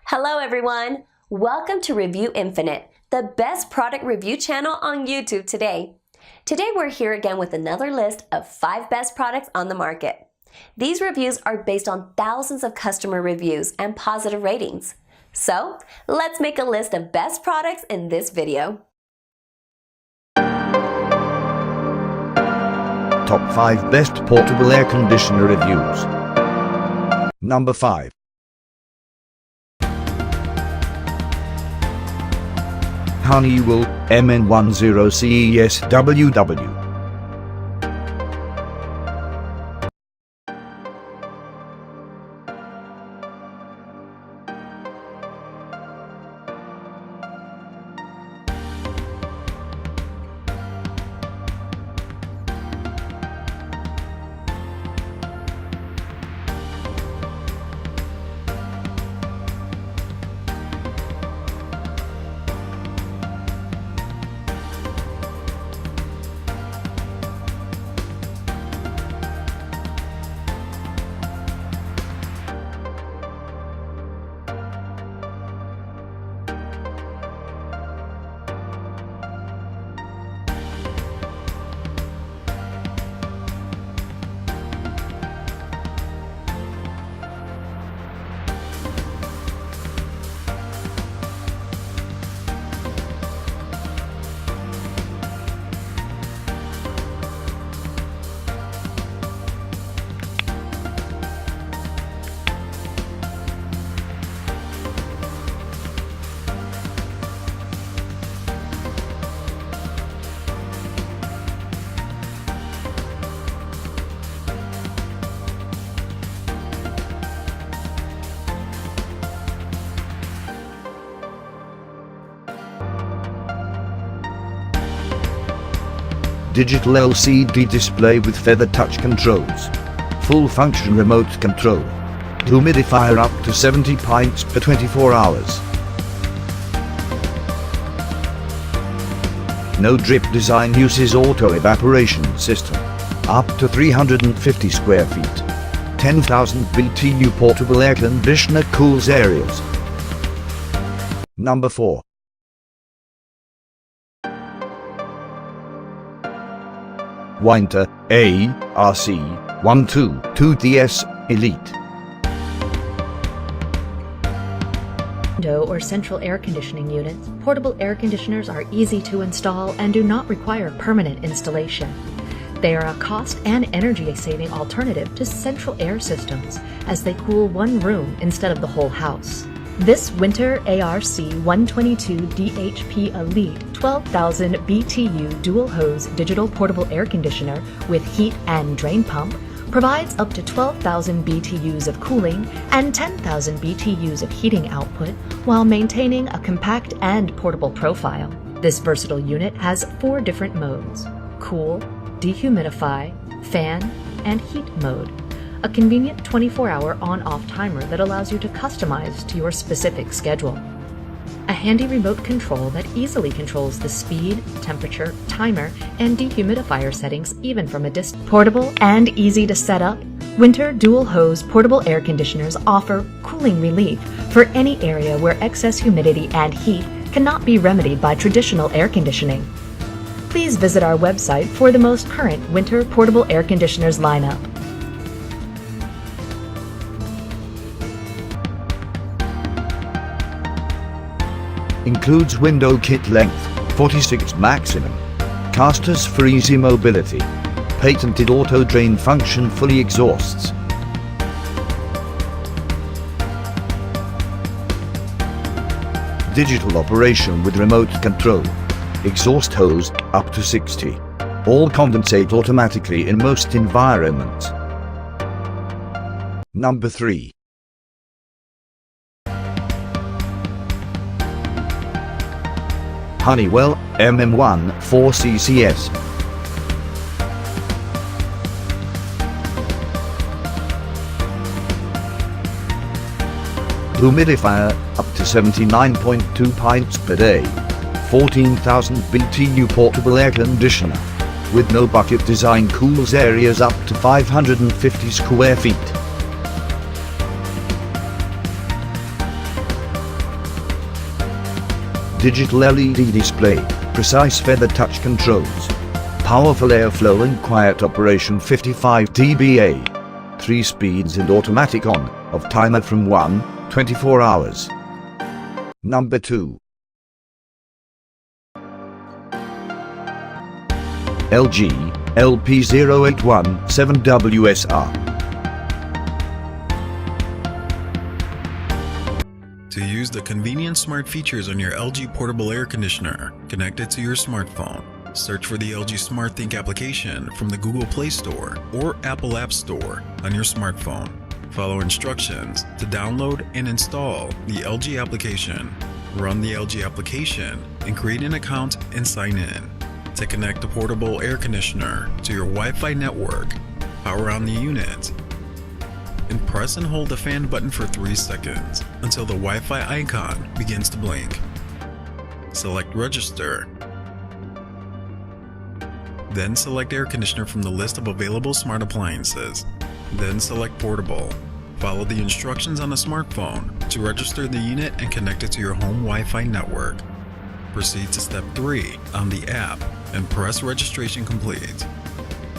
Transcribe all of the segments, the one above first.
Hello everyone! Welcome to Review Infinite, the best product review channel on YouTube today. Today we're here again with another list of 5 best products on the market. These reviews are based on thousands of customer reviews and positive ratings. So, let's make a list of best products in this video. Top 5 Best Portable Air Conditioner Reviews. Number 5. Honeywell MN10CESWW. Digital LCD display with feather touch controls. Full function remote control. Humidifier up to 70 pints per 24 hours. No drip design uses auto evaporation system. Up to 350 square feet. 10,000 BTU portable air conditioner cools areas. Number 4. Winter ARC122DS Elite. Window or central air conditioning units, portable air conditioners are easy to install and do not require permanent installation. They are a cost and energy-saving alternative to central air systems, as they cool one room instead of the whole house. This Winter ARC122DHP Elite 12,000 BTU dual hose digital portable air conditioner with heat and drain pump provides up to 12,000 BTUs of cooling and 10,000 BTUs of heating output while maintaining a compact and portable profile. This versatile unit has 4 different modes: cool, dehumidify, fan, and heat mode. A convenient 24-hour on-off timer that allows you to customize to your specific schedule. A handy remote control that easily controls the speed, temperature, timer, and dehumidifier settings even from a distance. Portable and easy to set up, Winter dual hose portable air conditioners offer cooling relief for any area where excess humidity and heat cannot be remedied by traditional air conditioning. Please visit our website for the most current winter portable air conditioners lineup. Includes window kit length, 46 maximum. Casters for easy mobility. Patented auto drain function fully exhausts. Digital operation with remote control. Exhaust hose up to 60. All condensate automatically in most environments. Number 3. Honeywell MM14CCS. Humidifier up to 79.2 pints per day. 14,000 BTU portable air conditioner. with no bucket design cools areas up to 550 square feet. Digital LED display, precise feather touch controls, powerful airflow and quiet operation 55 dBA, 3 speeds and automatic on/off timer from 24 hours. Number 2. LG LP0817WSR. To use the convenient smart features on your LG portable air conditioner connected to your smartphone, search for the LG SmartThink application from the Google Play Store or Apple App Store on your smartphone. Follow instructions to download and install the LG application. Run the LG application and create an account and sign in. To connect the portable air conditioner to your Wi-Fi network, power on the unit, and press and hold the fan button for 3 seconds until the Wi-Fi icon begins to blink. Select Register. Then select Air Conditioner from the list of available smart appliances. Then select Portable. Follow the instructions on the smartphone to register the unit and connect it to your home Wi-Fi network. Proceed to Step 3 on the app and press Registration Complete.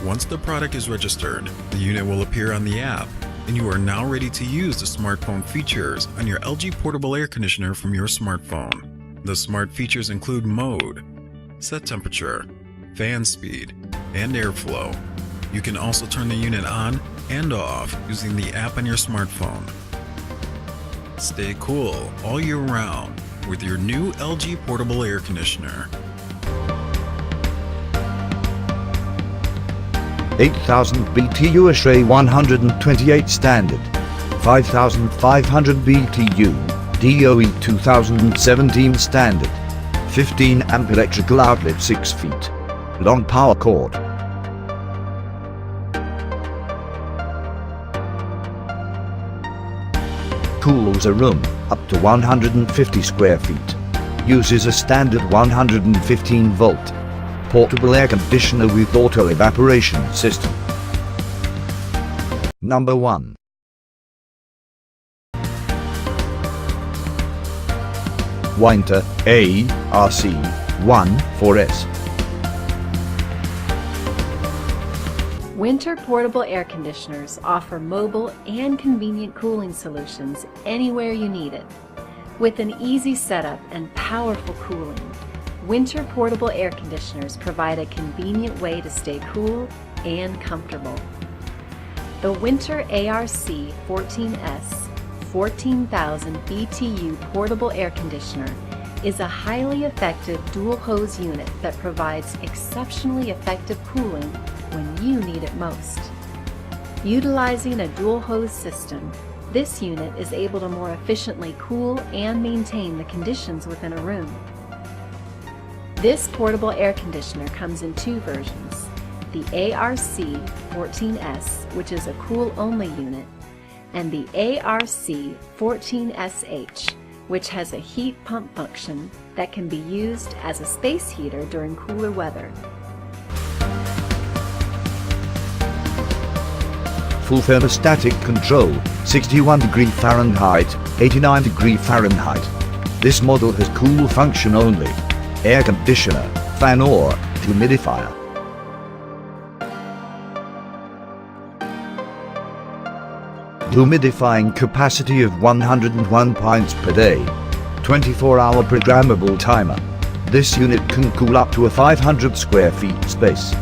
Once the product is registered, the unit will appear on the app, and you are now ready to use the smartphone features on your LG portable air conditioner from your smartphone. The smart features include mode, set temperature, fan speed, and airflow. You can also turn the unit on and off using the app on your smartphone. Stay cool all year round with your new LG portable air conditioner. 8000 BTU Ashray 128 standard, 5500 BTU DOE 2017 standard, 15 amp electrical outlet 6 feet, long power cord. Cools a room up to 150 square feet. Uses a standard 115 volt portable air conditioner with auto evaporation system. Number 1. Winter ARC14S. Winter portable air conditioners offer mobile and convenient cooling solutions anywhere you need it. With an easy setup and powerful cooling, winter portable air conditioners provide a convenient way to stay cool and comfortable. The Winter ARC14S 14,000 BTU portable air conditioner is a highly effective dual hose unit that provides exceptionally effective cooling when you need it most. Utilizing a dual hose system, this unit is able to more efficiently cool and maintain the conditions within a room. This portable air conditioner comes in 2 versions, the ARC14S, which is a cool-only unit, and the ARC14SH, which has a heat pump function that can be used as a space heater during cooler weather. Full thermostatic control, 61° Fahrenheit, 89° Fahrenheit. This model has cool function only. Air conditioner, fan or humidifier. Humidifying capacity of 101 pints per day. 24-hour programmable timer. This unit can cool up to a 500 square feet space.